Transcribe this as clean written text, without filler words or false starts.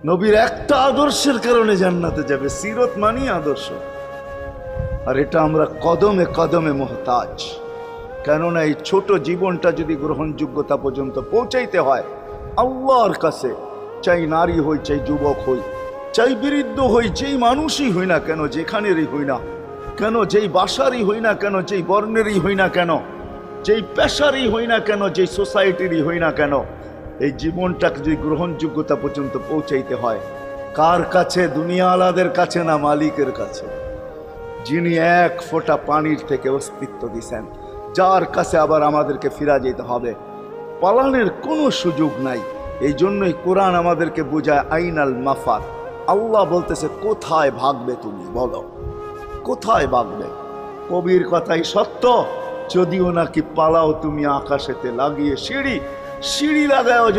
নবীর একটা আদর্শের কারণে জান্নাতে যাবে। সিরত মানি আদর্শ। আর এটা আমরা কদমে কদমে মোহতাজ। কেননা এই ছোট জীবনটা যদি গ্রহণযোগ্যতা পর্যন্ত পৌঁছাইতে হয় আল্লাহর কাছে, চাই নারী হই, চাই যুবক হই, চাই বৃদ্ধ হই, যেই মানুষই হই না কেন, যেখানেরই হই না কেন, যেই বাসারই হই না কেন, যেই বর্ণেরই হই না কেন, যেই পেশারই হই না কেন, যেই সোসাইটিরই হই না কেন, এই জীবনটাকে যদি গ্রহণযোগ্যতা পর্যন্ত পৌঁছাইতে হয় কার কাছে? দুনিয়া আলাদের কাছে না, মালিকের কাছে, যিনি এক ফোঁটা পানির থেকে অস্তিত্ব দিছেন, যার কাছে আবার আমাদেরকে ফিরা যেতে হবে। পালানের কোনো সুযোগ নাই। এই জন্যই কোরআন আমাদেরকে বোঝায় আইনাল মাফার। আল্লাহ বলতেছে কোথায় ভাগবে তুমি, বলো কোথায় ভাগবে? কবির কথাই সত্য, যদিও নাকি পালাও তুমি আকাশেতে লাগিয়ে সিঁড়ি, সিঁড়ি লাগাও যদি